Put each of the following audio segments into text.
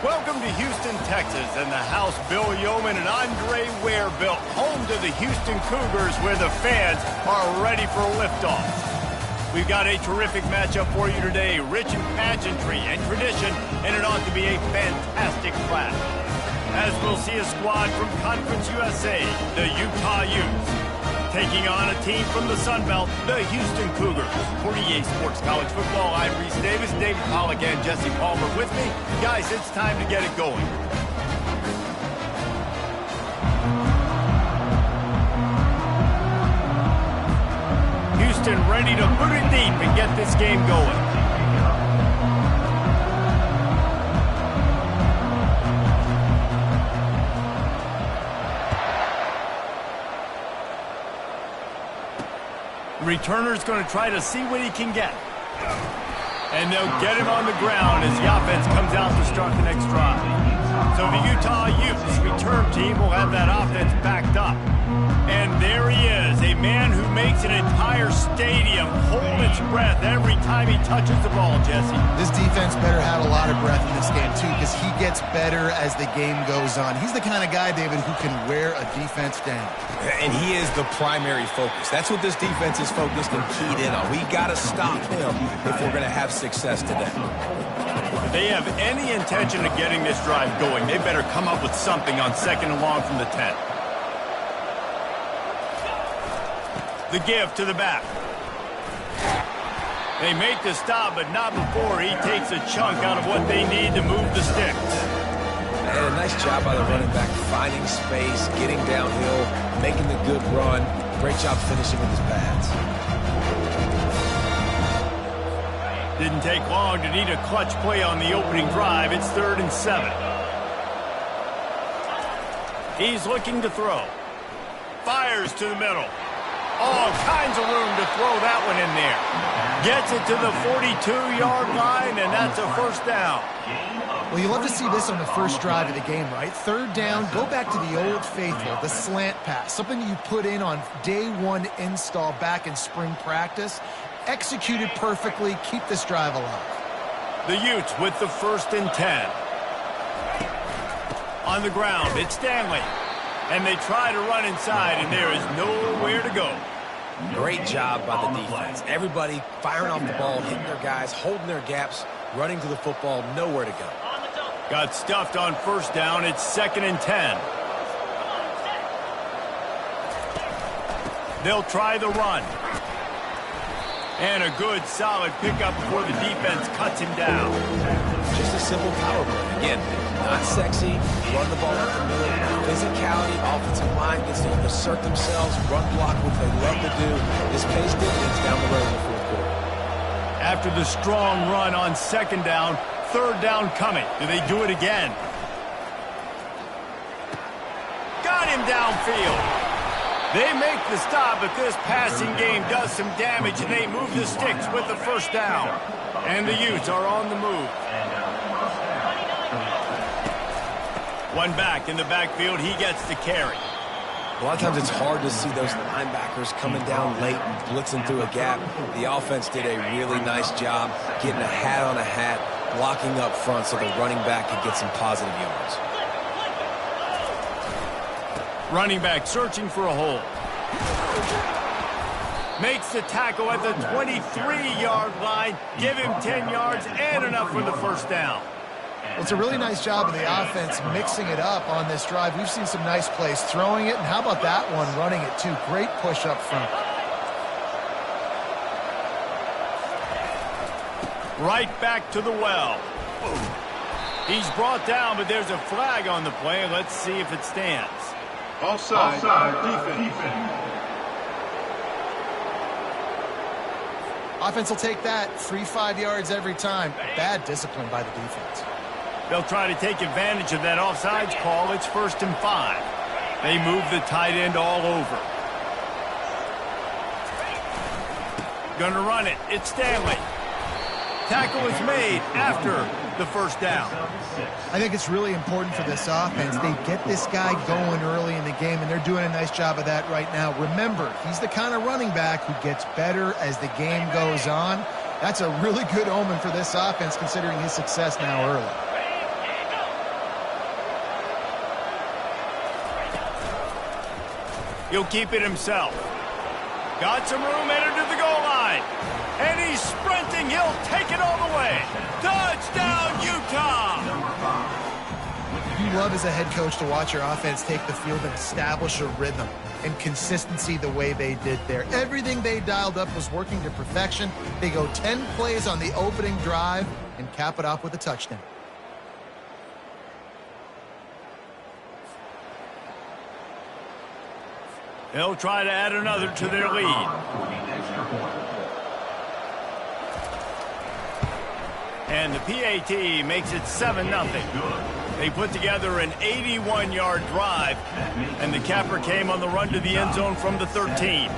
Welcome to Houston, Texas, and the house Bill Yeoman and Andre Ware built, home to the Houston Cougars, where the fans are ready for liftoff. We've got a terrific matchup for you today, rich in pageantry and tradition, and it ought to be a fantastic clash. As we'll see a squad from Conference USA, the Utah Utes, taking on a team from the Sun Belt, the Houston Cougars. For EA Sports College Football, I'm Reese Davis, David Pollack, and Jesse Palmer with me. Guys, it's time to get it going. Houston ready to put it deep and get this game going. Returner's going to try to see what he can get. And they'll get him on the ground as the offense comes out to start the next drive. So the Utah Utes return team will have that offense backed up. And there he is, a man who makes an entire stadium hold its breath every time he touches the ball, Jesse. This defense better have a lot of breath in this game, too, because he gets better as the game goes on. He's the kind of guy, David, who can wear a defense down. And he is the primary focus. That's what this defense is focused and keyed in on. We got to stop him if we're going to have success today. If they have any intention of getting this drive going, they better come up with something on 2nd and long from the 10. The give to the back. They make the stop, but not before he takes a chunk out of what they need to move the sticks. And a nice job by the running back, finding space, getting downhill, making the good run. Great job finishing with his pads. Didn't take long to need a clutch play on the opening drive. It's 3rd and 7. He's looking to throw. Fires to the middle. All kinds of room to throw that one in there. Gets it to the 42-yard line, and that's a first down. Well, you love to see this on the first drive of the game, right? 3rd down, go back to the old faithful, the slant pass, something you put in on day one install back in spring practice. Executed perfectly, keep this drive alive. The Utes with the 1st and 10. On the ground, it's Stanley. And they try to run inside, and there is nowhere to go. Great job by the defense. Everybody firing off the ball, hitting their guys, holding their gaps, running to the football, nowhere to go. Got stuffed on 1st down. It's 2nd and 10. They'll try the run. And a good, solid pickup before the defense cuts him down. Just a simple power play. Again, not sexy, run the ball up the middle. Physicality, offensive line gets to assert themselves, run block, which they love to do. This pays dividends down the road in the 4th quarter. After the strong run on 2nd down, 3rd down coming. Do they do it again? Got him downfield. They make the stop, but this passing game does some damage, and they move the sticks with the 1st down. And the Utes are on the move. One back in the backfield, he gets the carry. A lot of times it's hard to see those linebackers coming down late and blitzing through a gap. The offense did a really nice job getting a hat on a hat, blocking up front so the running back could get some positive yards. Running back searching for a hole. Makes the tackle at the 23-yard line. Give him 10 yards and enough for the 1st down. Well, it's a really nice job of the offense mixing it up on this drive. We've seen some nice plays throwing it, and how about that one running it too? Great push up front. Right back to the well. He's brought down, but there's a flag on the play. Let's see if it stands. Offside. Defense. Offense will take that. 3-5 yards every time. Bad discipline by the defense. They'll try to take advantage of that offsides call. It's 1st and 5. They move the tight end all over. Gonna run it. It's Stanley. Tackle is made after the 1st down. I think it's really important for this offense. They get this guy going early in the game, and they're doing a nice job of that right now. Remember, he's the kind of running back who gets better as the game goes on. That's a really good omen for this offense, considering his success now early. He'll keep it himself. Got some room, entered to the goal line. And he's sprinting. He'll take it all the way. Touchdown, Utah! You love as a head coach to watch your offense take the field and establish a rhythm and consistency the way they did there. Everything they dialed up was working to perfection. They go 10 plays on the opening drive and cap it off with a touchdown. They'll try to add another to their lead. And the PAT makes it 7-0. They put together an 81-yard drive, and the capper came on the run to the end zone from the 13.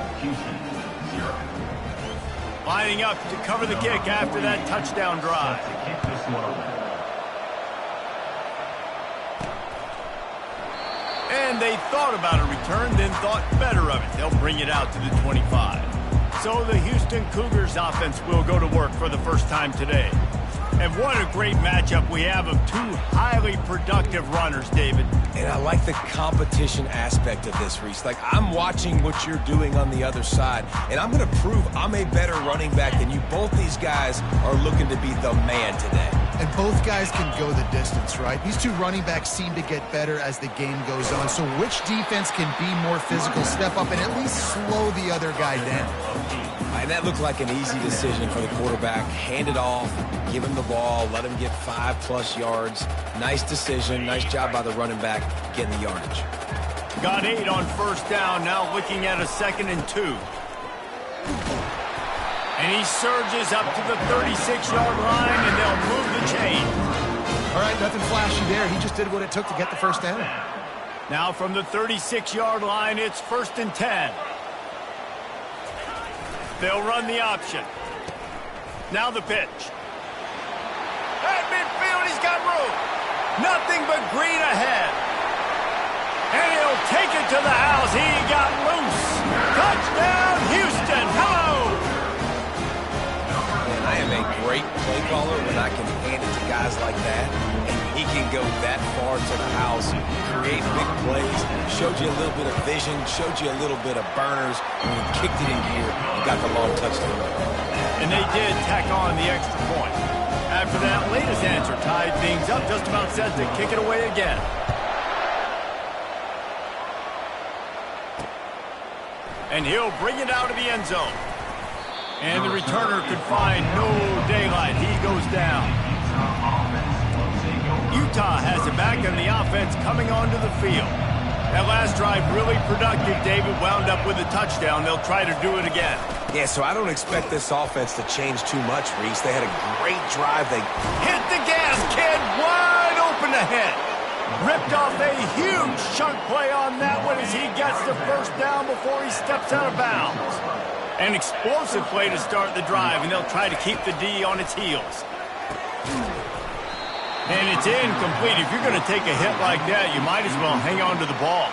Lining up to cover the kick after that touchdown drive. And they thought about a return, then thought better of it. They'll bring it out to the 25. So the Houston Cougars offense will go to work for the first time today. And what a great matchup we have of two highly productive runners, David. And I like the competition aspect of this, Reese. Like, I'm watching what you're doing on the other side, and I'm going to prove I'm a better running back than you. Both these guys are looking to be the man today. And both guys can go the distance, right? These two running backs seem to get better as the game goes on. So which defense can be more physical, step up, and at least slow the other guy down? And that looked like an easy decision for the quarterback. Hand it off, give him the ball, let him get 5+ yards. Nice decision. Nice job by the running back getting the yardage. Got 8 on first down, now looking at a 2nd and 2. And he surges up to the 36-yard line, and they'll move the chain. All right, nothing flashy there. He just did what it took to get the first down. Now from the 36-yard line, it's 1st and 10. They'll run the option. Now the pitch. At midfield, he's got room. Nothing but green ahead. And he'll take it to the house. He got loose. Touchdown, Houston. Hello. And I am a great play caller when I can hand it to guys like that. And he can go that far to the house, create big plays, showed you a little bit of vision, showed you a little bit of burners, and he kicked it in gear and got the long touchdown. And they did tack on the extra point. After that latest answer tied things up, just about set to kick it away again. And he'll bring it out of the end zone. And the returner could find no daylight. He goes down. Utah has it back, and the offense coming onto the field. That last drive really productive. David wound up with a touchdown. They'll try to do it again. Yeah, so I don't expect this offense to change too much, Reese. They had a great drive. They hit the gas, kid. Wide open ahead. Ripped off a huge chunk play on that one as he gets the first down before he steps out of bounds. An explosive play to start the drive, and they'll try to keep the D on its heels. And it's incomplete. If you're going to take a hit like that, you might as well hang on to the ball.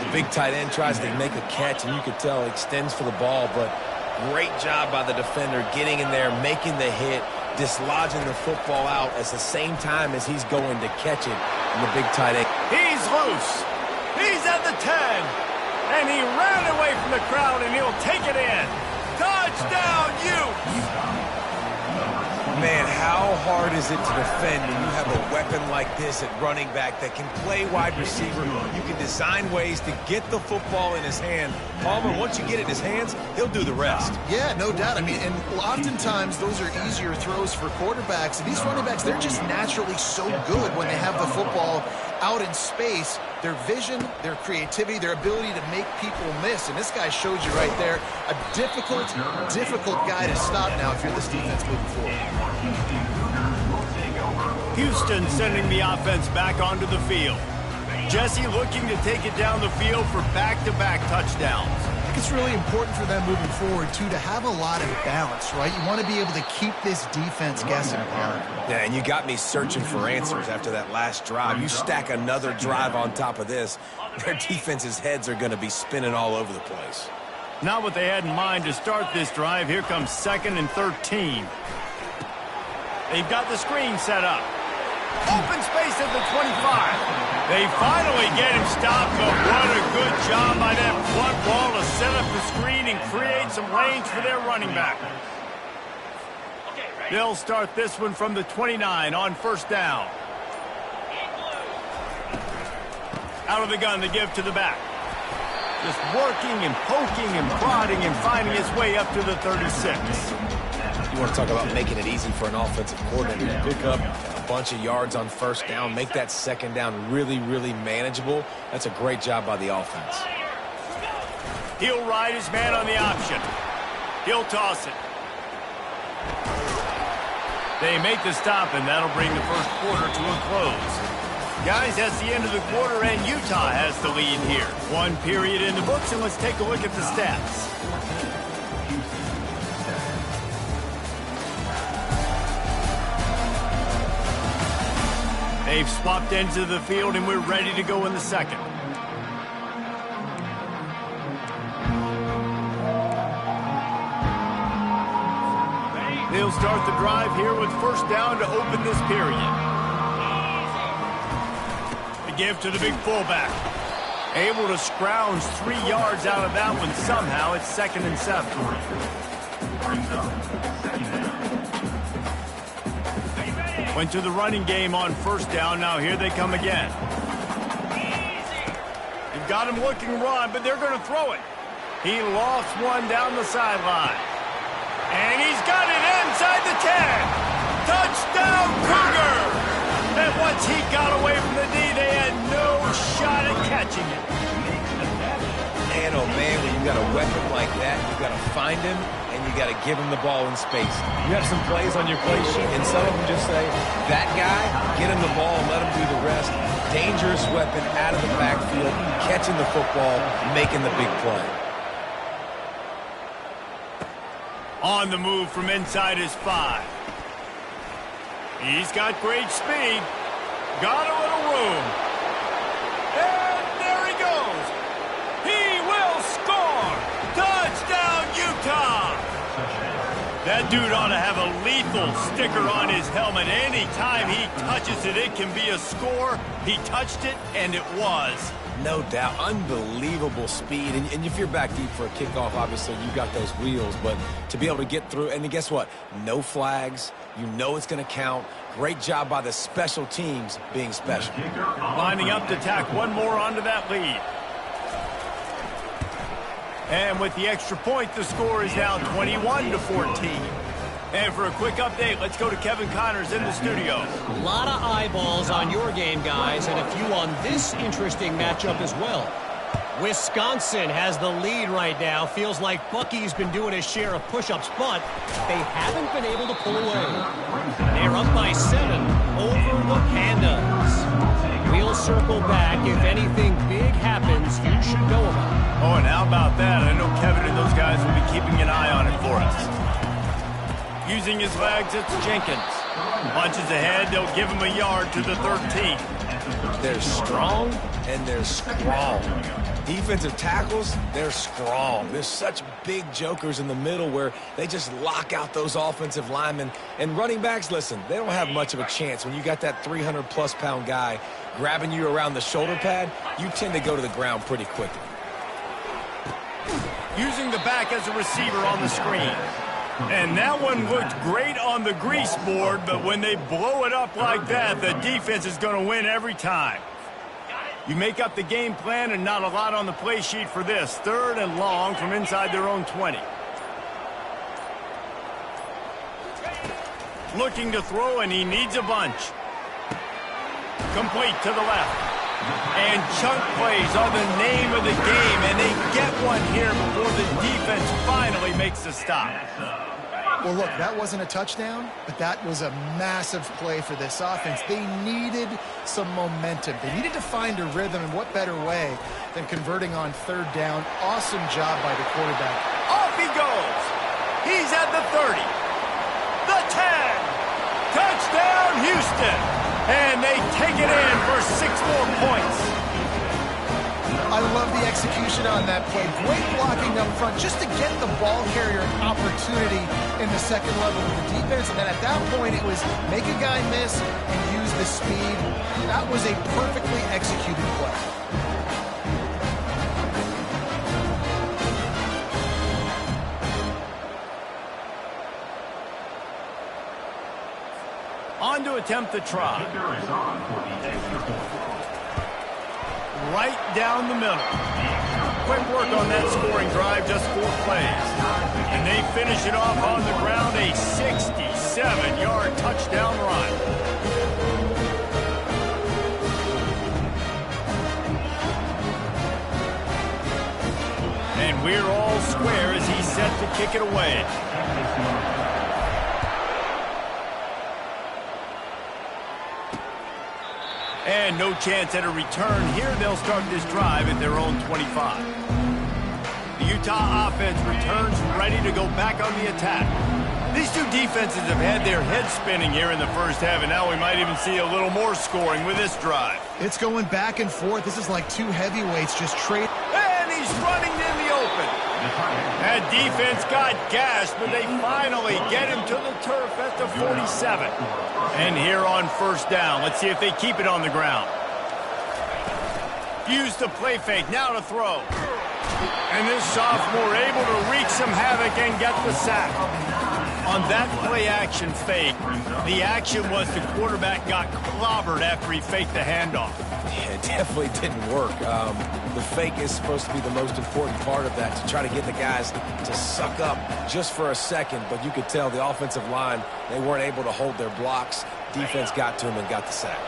The big tight end tries to make a catch, and you could tell extends for the ball, but great job by the defender getting in there, making the hit, dislodging the football out at the same time as he's going to catch it. And the big tight end. He's loose. He's at the 10. And he ran away from the crowd, and he'll take it in. Touchdown, Utes! Man, how hard is it to defend when you have a weapon like this at running back that can play wide receiver? You can design ways to get the football in his hand. Palmer, once you get it in his hands, he'll do the rest. Yeah, no doubt. I mean, and oftentimes those are easier throws for quarterbacks. And these running backs, they're just naturally so good when they have the football out in space. Their vision, their creativity, their ability to make people miss. And this guy showed you right there a difficult guy to stop now if you're this defense moving forward. Houston sending the offense back onto the field. Jesse looking to take it down the field for back-to-back touchdowns. I think it's really important for them moving forward, too, to have a lot of balance, right? You want to be able to keep this defense guessing hard. Yeah, and you got me searching for answers after that last drive. You stack another drive on top of this, their defense's heads are going to be spinning all over the place. Not what they had in mind to start this drive. Here comes 2nd and 13. They've got the screen set up. Open space at the 25. They finally get him stopped, but what a good job by them some lanes for their running back. They'll start this one from the 29 on first down. Out of the gun, they give to the back. Just working and poking and prodding and finding his way up to the 36. You want to talk about making it easy for an offensive coordinator to pick up a bunch of yards on first down, make that second down really, really manageable. That's a great job by the offense. He'll ride his man on the option. He'll toss it. They make the stop, and that'll bring the first quarter to a close. Guys, that's the end of the quarter, and Utah has the lead here. One period in the books, and let's take a look at the stats. They've swapped ends of the field, and we're ready to go in the second. They'll start the drive here with first down to open this period. The give to the big fullback. Able to scrounge 3 yards out of that one somehow. It's 2nd and 7. Went to the running game on first down. Now here they come again. You've got him looking run, but they're going to throw it. He lofts one down the sideline. And he's got it inside the 10. Touchdown, Cougar! And once he got away from the D, they had no shot at catching it. Man, oh man, when you got a weapon like that, you got to find him, and you got to give him the ball in space. You have some plays on your play sheet, and some of them just say, that guy, get him the ball and let him do the rest. Dangerous weapon out of the backfield, catching the football, making the big play. On the move from inside his 5. He's got great speed. Got a little room. And there he goes. He will score. Touchdown, Utah. That dude ought to have a lethal sticker on his helmet. Anytime he touches it, it can be a score. He touched it, and it was. No doubt. Unbelievable speed. And if you're back deep for a kickoff, obviously you got those wheels. But to be able to get through, and guess what? No flags. You know it's going to count. Great job by the special teams being special. Lining up to tack one more onto that lead. And with the extra point, the score is now 21-14. And for a quick update, let's go to Kevin Connors in the studio. A lot of eyeballs on your game, guys, and a few on this interesting matchup as well. Wisconsin has the lead right now. Feels like Bucky's been doing his share of push-ups, but they haven't been able to pull away. They're up by 7 over the Pandas. We'll circle back. If anything big happens, you should know about it. Oh, and how about that? I know Kevin and those guys will be keeping an eye on it for us. Using his legs, it's Jenkins. Punches ahead, they'll give him a yard to the 13. They're strong, and they're strong. Defensive tackles, they're strong. There's such big jokers in the middle where they just lock out those offensive linemen. And running backs, listen, they don't have much of a chance. When you got that 300-plus pound guy grabbing you around the shoulder pad, you tend to go to the ground pretty quickly. Using the back as a receiver on the screen. And that one looked great on the grease board, but when they blow it up like that, the defense is going to win every time. You make up the game plan and not a lot on the play sheet for this. 3rd and long from inside their own 20. Looking to throw, and he needs a bunch. Complete to the left. And chunk plays are the name of the game, and they get one here before the defense finally makes the stop. Well, look, that wasn't a touchdown, but that was a massive play for this offense. They needed some momentum. They needed to find a rhythm, and what better way than converting on 3rd down. Awesome job by the quarterback. Off he goes. He's at the 30. The 10. Touchdown, Houston. And they take it in for 6 more points. I love the execution on that play. Great blocking up front just to get the ball carrier an opportunity in the second level of the defense. And then at that point, it was make a guy miss and use the speed. That was a perfectly executed play. to attempt the try. Right down the middle. Quick work on that scoring drive, just 4 plays. And they finish it off on the ground, a 67-yard touchdown run. And we're all square as he's set to kick it away. And no chance at a return here. They'll start this drive at their own 25. The Utah offense returns ready to go back on the attack. These two defenses have had their heads spinning here in the first half, and now we might even see a little more scoring with this drive. It's going back and forth. This is like two heavyweights just trade. And he's running in the open. That defense got gashed, but they finally get him to the turf at the 47. And here on first down, let's see if they keep it on the ground. Use the play fake, now to throw. And this sophomore able to wreak some havoc and get the sack. On that play-action fake, the action was the quarterback got clobbered after he faked the handoff. Yeah, it definitely didn't work. The fake is supposed to be the most important part of that, to try to get the guys to suck up just for a second. But you could tell the offensive line, they weren't able to hold their blocks. Defense got to them and got the sack.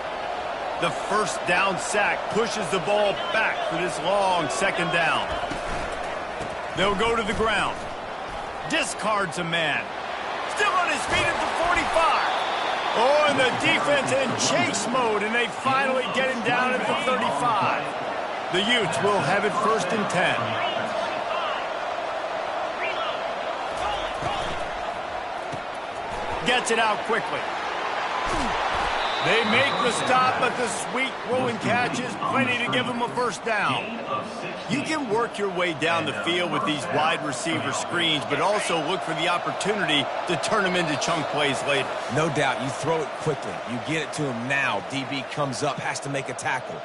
The first down sack pushes the ball back for this long second down. They'll go to the ground. Discards a man. Still on his feet at the 45. Oh, and the defense in chase mode, and they finally get him down at the 35. The Utes will have it first and 10. Gets it out quickly. They make the stop, but the sweet throwing catch is plenty to give them a first down. You can work your way down the field with these wide receiver screens, but also look for the opportunity to turn them into chunk plays later. No doubt, you throw it quickly. You get it to him now. DB comes up, has to make a tackle.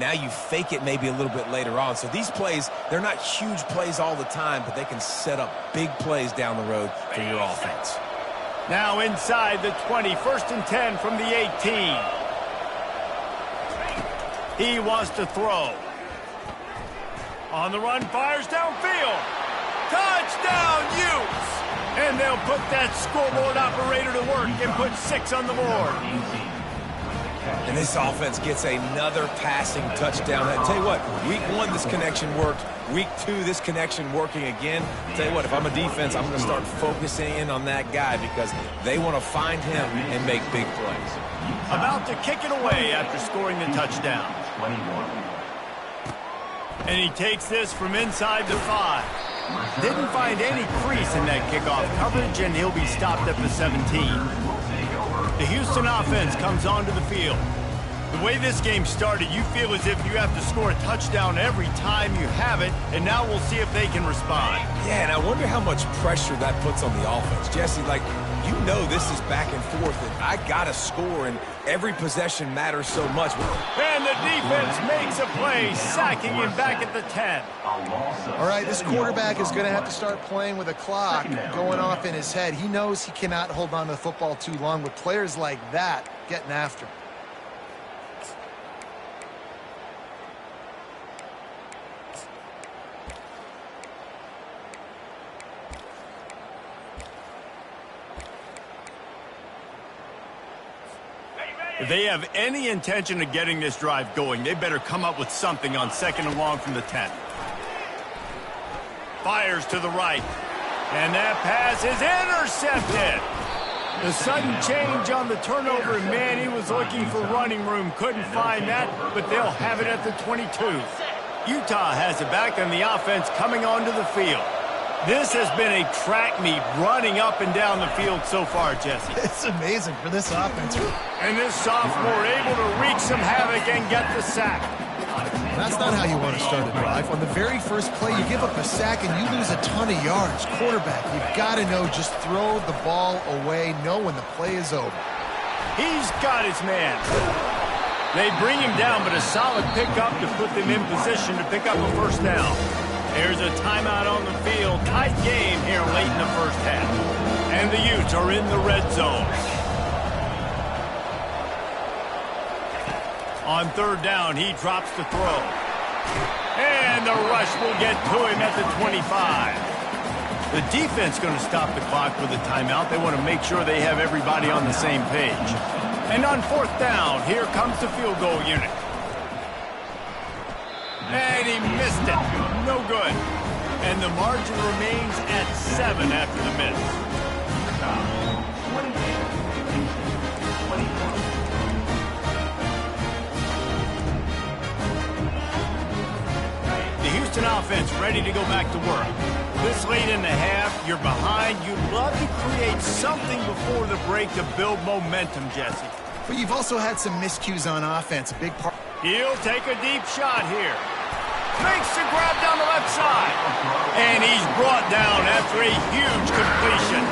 Now you fake it maybe a little bit later on. So these plays, they're not huge plays all the time, but they can set up big plays down the road for your offense. Now inside the 20, first and 10 from the 18. He wants to throw. On the run, fires downfield. Touchdown, Utes! And they'll put that scoreboard operator to work and put 6 on the board. And this offense gets another passing touchdown. I tell you what, week 1, this connection worked. Week 2, this connection working again. I tell you what, if I'm a defense, I'm going to start focusing in on that guy because they want to find him and make big plays. About to kick it away after scoring the touchdown. And he takes this from inside the 5. Didn't find any crease in that kickoff coverage, and he'll be stopped at the 17. The Houston offense comes onto the field. The way this game started, you feel as if you have to score a touchdown every time you have it, and now we'll see if they can respond. Yeah, and I wonder how much pressure that puts on the offense. Jesse, like, you know this is back and forth, and I got to score, and every possession matters so much. And the defense makes a play, sacking him back at the 10. All right, this quarterback is going to have to start playing with a clock going off in his head. He knows he cannot hold on to the football too long with players like that getting after him. If they have any intention of getting this drive going, they better come up with something on second and long from the 10. Fires to the right. And that pass is intercepted. The sudden change on the turnover, and man, he was looking for running room. Couldn't find that, but they'll have it at the 22. Utah has it back on the offense coming onto the field. This has been a track meet running up and down the field so far, Jesse. It's amazing for this offense. And this sophomore able to wreak some havoc and get the sack. That's not how you want to start a drive. On the very first play, you give up a sack and you lose a ton of yards. Quarterback, you've got to know, just throw the ball away, know when the play is over. He's got his man. They bring him down, but a solid pickup to put them in position to pick up a first down. There's a timeout on the field. Tight game here late in the first half. And the Utes are in the red zone. On third down, he drops the throw. And the rush will get to him at the 25. The defense going to stop the clock with a timeout. They want to make sure they have everybody on the same page. And on fourth down, here comes the field goal unit. And he missed it. No good. And the margin remains at 7 after the miss. The Houston offense ready to go back to work. This late in the half, you're behind. You'd love to create something before the break to build momentum, Jesse. But you've also had some miscues on offense. A big part. He'll take a deep shot here. Makes the grab down the left side. And he's brought down after a huge completion.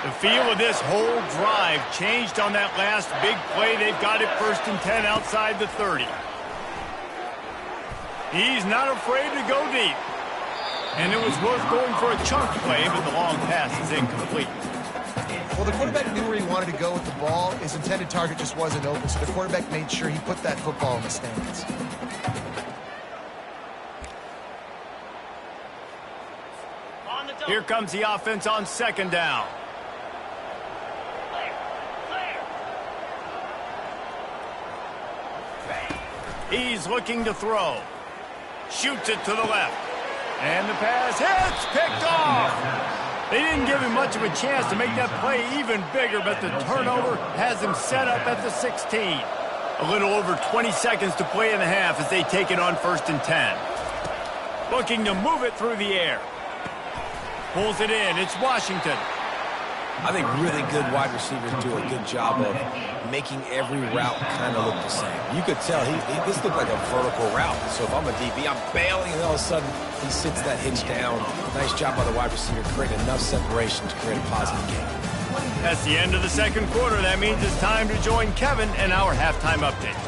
The feel of this whole drive changed on that last big play. They've got it 1st and 10 outside the 30. He's not afraid to go deep. And it was worth going for a chunk play, but the long pass is incomplete. Well, the quarterback knew where he wanted to go with the ball. His intended target just wasn't open, so the quarterback made sure he put that football in the stands. Here comes the offense on 2nd down. He's looking to throw. Shoots it to the left. And the pass hits, picked off. They didn't give him much of a chance to make that play even bigger, but the turnover has him set up at the 16. A little over 20 seconds to play in the half as they take it on 1st and 10. Looking to move it through the air. Pulls it in. It's Washington. I think really good wide receivers do a good job of making every route kind of look the same. You could tell this looked like a vertical route. So if I'm a DB, I'm bailing, and all of a sudden he sits that hitch down. Nice job by the wide receiver, creating enough separation to create a positive game. That's the end of the 2nd quarter. That means it's time to join Kevin in our halftime update.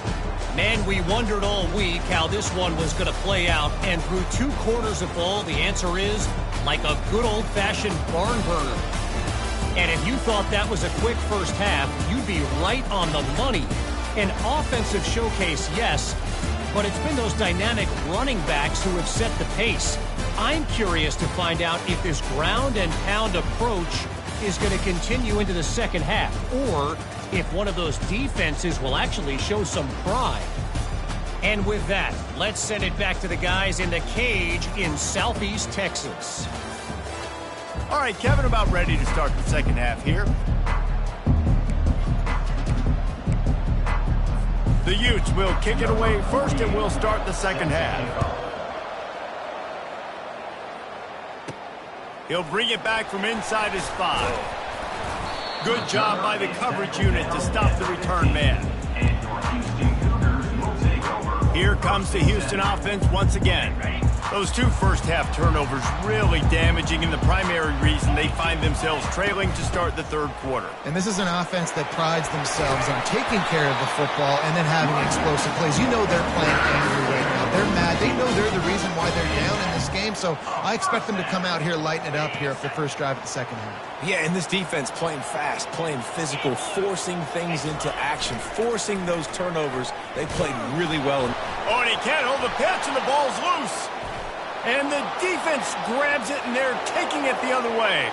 Man, we wondered all week how this one was going to play out, and through 2 quarters of ball, the answer is like a good old-fashioned barn burner. And if you thought that was a quick first half, you'd be right on the money. An offensive showcase, yes, but it's been those dynamic running backs who have set the pace. I'm curious to find out if this ground and pound approach is going to continue into the second half, or if one of those defenses will actually show some pride. And with that, let's send it back to the guys in the cage in Southeast Texas. All right, Kevin, about ready to start the second half here. The Utes will kick it away first, and we'll start the second half. He'll bring it back from inside his 5. Good job by the coverage unit to stop the return man. Here comes the Houston offense once again. Those 2 first-half turnovers really damaging, and the primary reason they find themselves trailing to start the 3rd quarter. And this is an offense that prides themselves on taking care of the football and then having explosive plays. You know they're playing angry right now. They're mad. They know they're the reason why they're down in this game, so I expect them to come out here, lighten it up here for the first drive of the second half. Yeah, and this defense playing fast, playing physical, forcing things into action, forcing those turnovers. They played really well. Oh, and he can't hold the pitch, and the ball's loose. And the defense grabs it, and they're taking it the other way.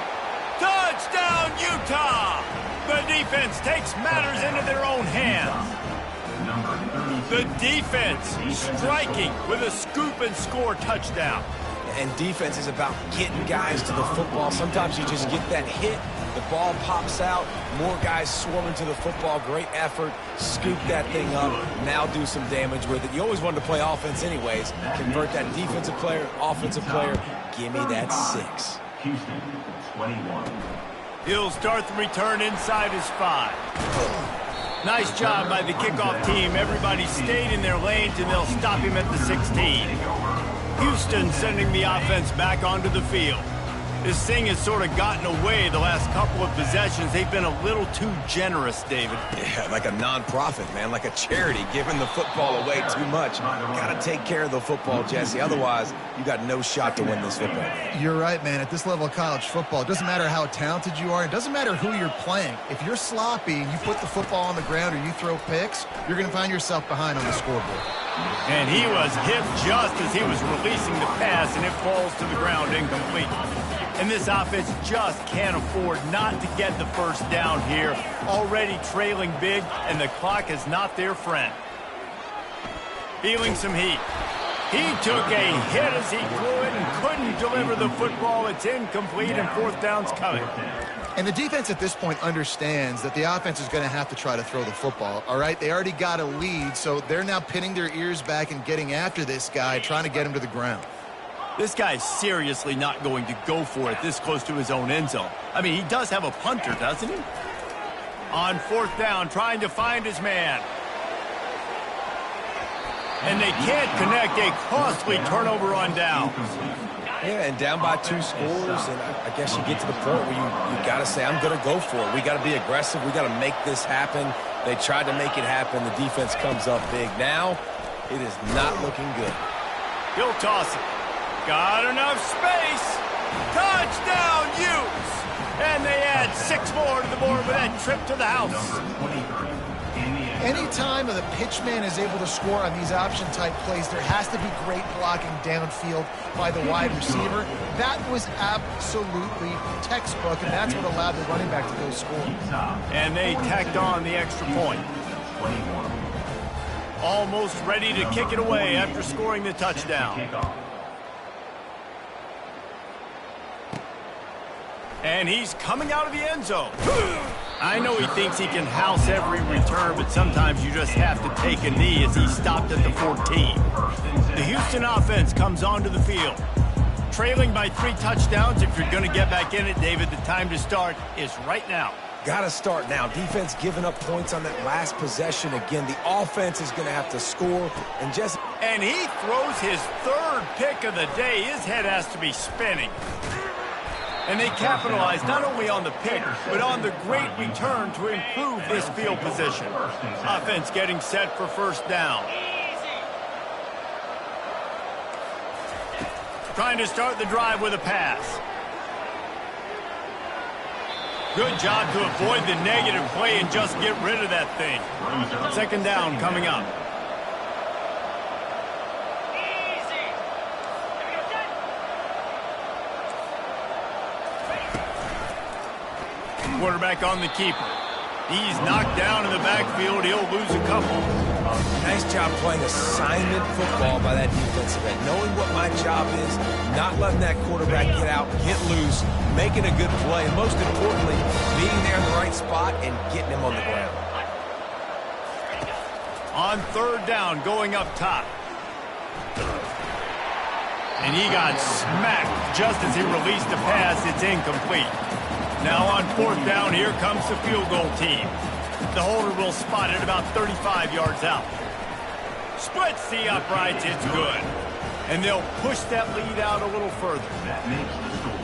Touchdown, Utah! The defense takes matters into their own hands. The defense striking with a scoop and score touchdown. And defense is about getting guys to the football. Sometimes you just get that hit, the ball pops out, more guys swarming to the football. Great effort, scoop that thing up, now do some damage with it. You always wanted to play offense anyways. Convert that defensive player, offensive player. Give me that 6. Houston, 21. He'll start the return inside his 5. Nice job by the kickoff team. Everybody stayed in their lanes, and they'll stop him at the 16. Houston sending the offense back onto the field. This thing has sort of gotten away the last couple of possessions. They've been a little too generous, David. Yeah, like a non-profit, man, like a charity, giving the football away too much. Got to take care of the football, Jesse. Otherwise, you got no shot to win this football game. You're right, man. At this level of college football, it doesn't matter how talented you are. It doesn't matter who you're playing. If you're sloppy and you put the football on the ground or you throw picks, you're going to find yourself behind on the scoreboard. And he was hit just as he was releasing the pass, and it falls to the ground incomplete. And this offense just can't afford not to get the first down here. Already trailing big, and the clock is not their friend. Feeling some heat. He took a hit as he threw it and couldn't deliver the football. It's incomplete, and fourth down's coming. And the defense at this point understands that the offense is going to have to try to throw the football, all right? They already got a lead, so they're now pinning their ears back and getting after this guy, trying to get him to the ground. This guy's seriously not going to go for it this close to his own end zone. I mean, he does have a punter, doesn't he? On fourth down, trying to find his man. And they can't connect. A costly turnover on downs. Yeah, and down by 2 scores, and I guess you get to the point where you got to say, I'm going to go for it. We got to be aggressive. We got to make this happen. They tried to make it happen. The defense comes up big. Now, it is not looking good. He'll toss it. Got enough space. Touchdown, Utes. And they add 6 more to the board with that trip to the house. Anytime the pitchman is able to score on these option-type plays, there has to be great blocking downfield by the wide receiver. That was absolutely textbook, and that's what allowed the running back to go score. And they tacked on the extra point. Almost ready to kick it away after scoring the touchdown. And he's coming out of the end zone. I know he thinks he can house every return, but sometimes you just have to take a knee as he stopped at the 14. The Houston offense comes onto the field. Trailing by 3 touchdowns. If you're going to get back in it, David, the time to start is right now. Got to start now. Defense giving up points on that last possession. Again, the offense is going to have to score. And he throws his 3rd pick of the day. His head has to be spinning. And they capitalize not only on the pick, but on the great return to improve this field position. Offense getting set for first down. Trying to start the drive with a pass. Good job to avoid the negative play and just get rid of that thing. Second down coming up. Quarterback on the keeper. He's knocked down in the backfield. He'll lose a couple. Nice job playing assignment football by that defensive end. Knowing what my job is, not letting that quarterback get out, get loose, making a good play, and most importantly, being there in the right spot and getting him on the ground. On third down, going up top. And he got smacked just as he released the pass. It's incomplete. Now on fourth down, here comes the field goal team. The holder will spot it about 35 yards out. Splits the uprights, it's good. And they'll push that lead out a little further. That makes the score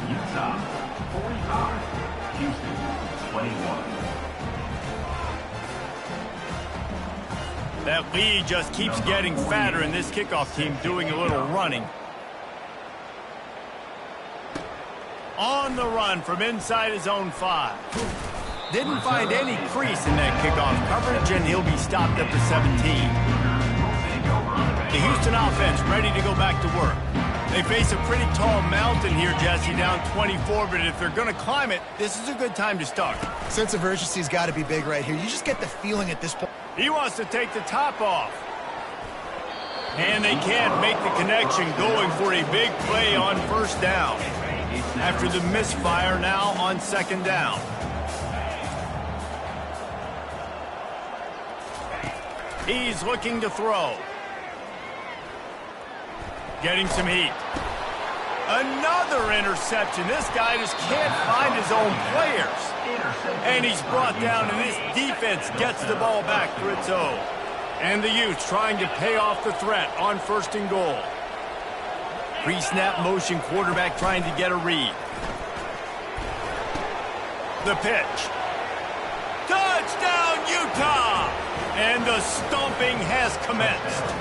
Utah 45, Houston 21. That lead just keeps getting fatter, and this kickoff team doing a little running. On the run from inside his own 5. Didn't find any crease in that kickoff coverage, and he'll be stopped at the 17. The Houston offense ready to go back to work. They face a pretty tall mountain here, Jesse, down 24, but if they're going to climb it, this is a good time to start. Sense of urgency's got to be big right here. You just get the feeling at this point. He wants to take the top off. And they can't make the connection, going for a big play on first down. After the misfire, now on second down. He's looking to throw. Getting some heat. Another interception. This guy just can't find his own players. And he's brought down, and this defense gets the ball back for its own. And the Utes trying to pay off the threat on first and goal. Pre-snap motion quarterback trying to get a read. The pitch. Touchdown, Utah! And the stomping has commenced.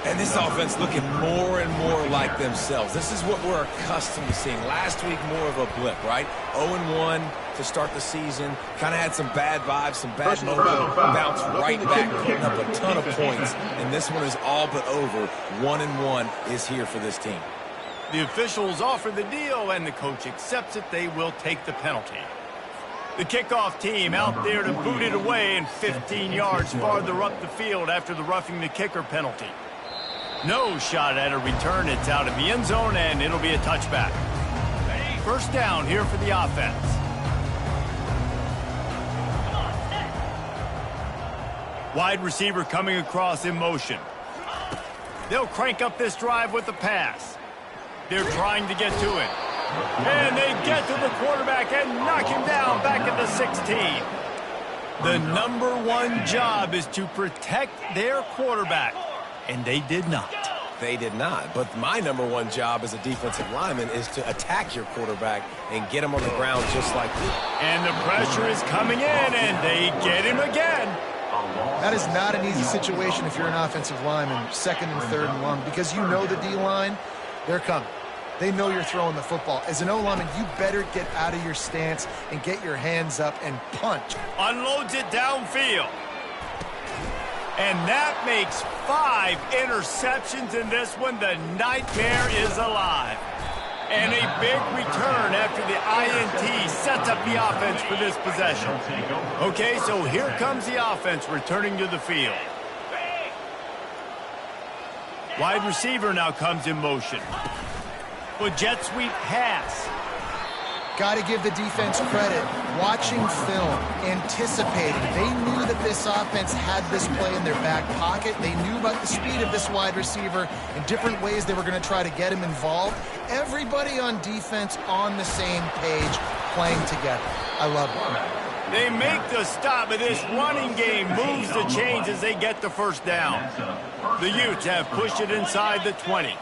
And this offense looking more and more like themselves. This is what we're accustomed to seeing. Last week, more of a blip, right? 0-1 to start the season. Kind of had some bad vibes, some bad moments. Bounced right back, putting up a ton of points. And this one is all but over. 1-1 is here for this team. The officials offer the deal, and the coach accepts it. They will take the penalty. The kickoff team out there to boot it away and 15 yards farther up the field after the roughing the kicker penalty. No shot at a return. It's out of the end zone, and it'll be a touchback. First down here for the offense. Wide receiver coming across in motion. They'll crank up this drive with the pass. They're trying to get to it. And they get to the quarterback and knock him down back at the 16. The number one job is to protect their quarterback. And they did not. They did not. But my number one job as a defensive lineman is to attack your quarterback and get him on the ground just like this. And the pressure is coming in, and they get him again. That is not an easy situation if you're an offensive lineman, second and third and long, because you know the D-line, they're coming. They know you're throwing the football. As an O-lineman, you better get out of your stance and get your hands up and punch. Unloads it downfield. And that makes 5 interceptions in this one. The nightmare is alive. And a big return after the INT sets up the offense for this possession. Okay, so here comes the offense returning to the field. Wide receiver now comes in motion. A jet sweep pass. Got to give the defense credit. Watching film, anticipating. They knew that this offense had this play in their back pocket. They knew about the speed of this wide receiver and different ways they were going to try to get him involved. Everybody on defense on the same page, playing together. I love it. They make the stop, but this running game moves the chains as they get the first down. The Utes have pushed it inside the 20.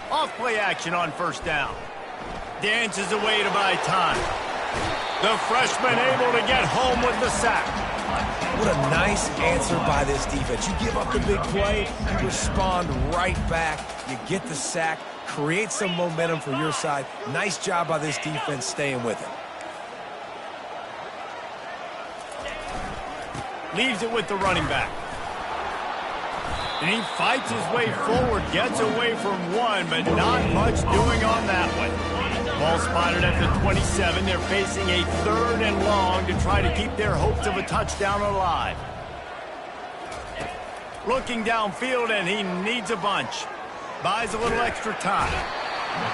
Off-play action on first down. Dances away to buy time. The freshman able to get home with the sack. What a nice answer by this defense. You give up the big play, you respond right back, you get the sack, create some momentum for your side. Nice job by this defense staying with it. Leaves it with the running back. And he fights his way forward, gets away from one, but not much doing on that one. Ball spotted at the 27. They're facing a 3rd and long to try to keep their hopes of a touchdown alive. Looking downfield, and he needs a bunch. Buys a little extra time.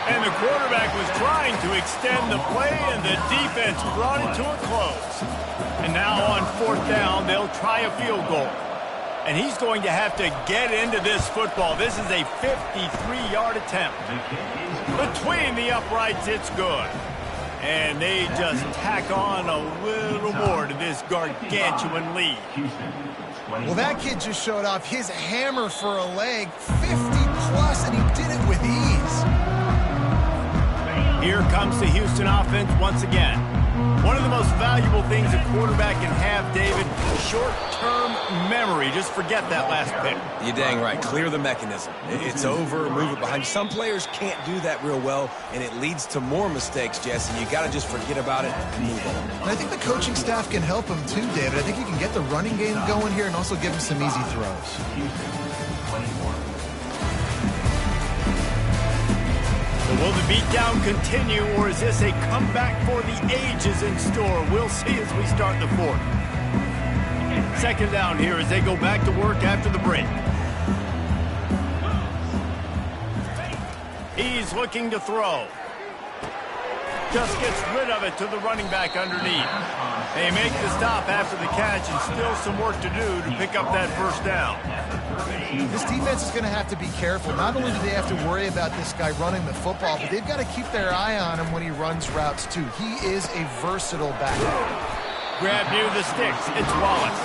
And the quarterback was trying to extend the play, and the defense brought it to a close. And now on 4th down, they'll try a field goal. And he's going to have to get into this football. This is a 53-yard attempt. Between the uprights, it's good. And they just tack on a little more to this gargantuan lead. Well, that kid just showed off his hammer for a leg, 50-plus, and he did it with ease. Here comes the Houston offense once again. One of the most valuable things a quarterback can have, David, short-term memory. Just forget that last pick. You're dang right. Clear the mechanism. It's over, move it behind. Some players can't do that real well, and it leads to more mistakes, Jesse. You got to just forget about it and move on. And I think the coaching staff can help him too, David. I think you can get the running game going here and also give him some easy throws. Will the beatdown continue, or is this a comeback for the ages in store? We'll see as we start the 4th. Second down here as they go back to work after the break. He's looking to throw. Just gets rid of it to the running back underneath. They make the stop after the catch, and still some work to do to pick up that first down. This defense is going to have to be careful. Not only do they have to worry about this guy running the football, but they've got to keep their eye on him when he runs routes too. He is a versatile back. Grab near the sticks. It's Wallace.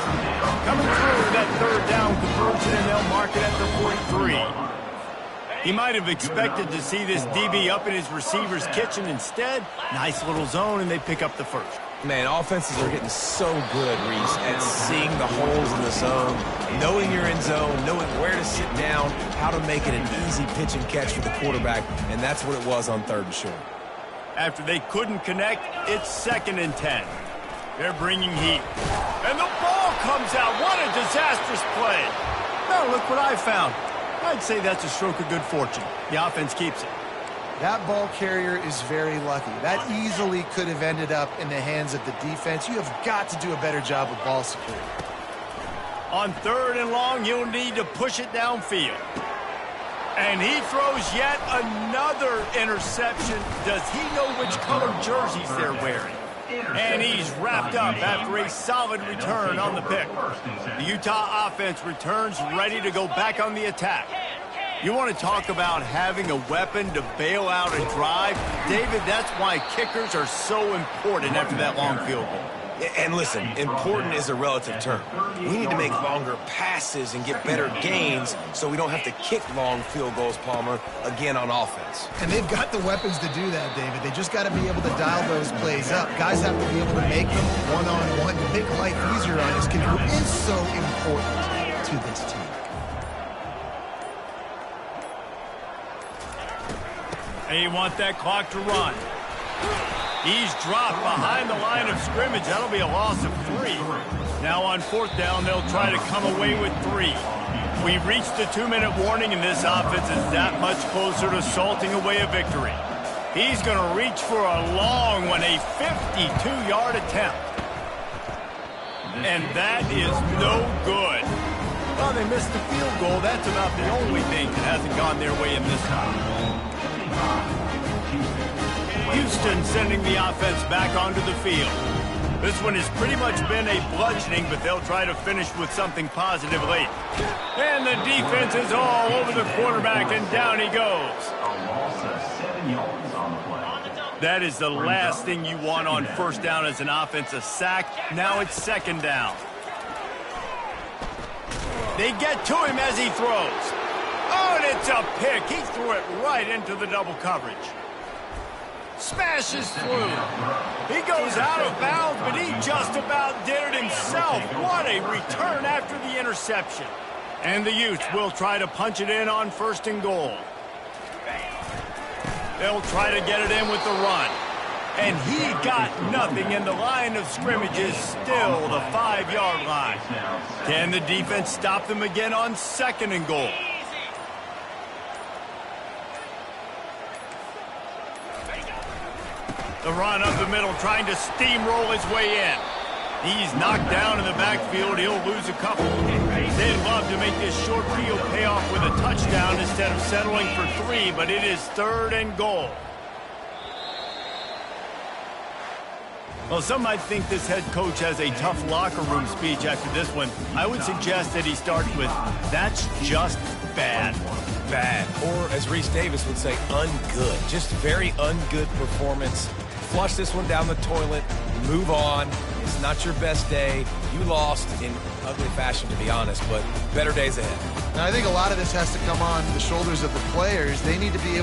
Coming through that third down conversion, and they'll mark it at the 43. He might have expected to see this DB up in his receiver's kitchen. Instead, nice little zone, and they pick up the first. Man, offenses are getting so good, Reese, at seeing the holes in the zone, knowing you're in zone, knowing where to sit down, how to make it an easy pitch and catch for the quarterback, and that's what it was on 3rd and short. After they couldn't connect, it's 2nd and 10. They're bringing heat. And the ball comes out. What a disastrous play. Now look what I found. I'd say that's a stroke of good fortune. The offense keeps it. That ball carrier is very lucky. That easily could have ended up in the hands of the defense. You have got to do a better job with ball security. On 3rd and long, you'll need to push it downfield. And he throws yet another interception. Does he know which color jerseys they're wearing? And he's wrapped up after a solid return on the pick. The Utah offense returns ready to go back on the attack. You want to talk about having a weapon to bail out a drive? David, that's why kickers are so important after that long field goal. And listen, important is a relative term. We need to make longer passes and get better gains so we don't have to kick long field goals, Palmer, again on offense. And they've got the weapons to do that, David. They just got to be able to dial those plays up. Guys have to be able to make them one-on-one to make life easier on this kid who is so important to this team. They want that clock to run. He's dropped behind the line of scrimmage. That'll be a loss of 3. Now on 4th down, they'll try to come away with 3. We've reached the 2-minute warning, and this offense is that much closer to salting away a victory. He's going to reach for a long one, a 52-yard attempt. And that is no good. Well, they missed the field goal. That's about the only thing that hasn't gone their way in this one. Houston sending the offense back onto the field. This one has pretty much been a bludgeoning, but they'll try to finish with something positive late. And the defense is all over the quarterback, and down he goes. That is the last thing you want on 1st down as an offense, a sack. Now it's 2nd down. They get to him as he throws. Oh, and it's a pick. He threw it right into the double coverage. Smashes through. He goes out of bounds, but he just about did it himself. What a return after the interception. And the Utes will try to punch it in on 1st and goal. They'll try to get it in with the run. And he got nothing, and the line of scrimmage is still the 5-yard line. Can the defense stop them again on 2nd and goal? The run up the middle, trying to steamroll his way in. He's knocked down in the backfield. He'll lose a couple. They'd love to make this short field pay off with a touchdown instead of settling for 3, but it is 3rd and goal. Well, some might think this head coach has a tough locker room speech after this one. I would suggest that he starts with, "That's just bad." Bad. Or, as Reese Davis would say, ungood. Just very ungood performance. Flush this one down the toilet. Move on. It's not your best day. You lost in ugly fashion, to be honest, but better days ahead. And I think a lot of this has to come on the shoulders of the players. They need to be able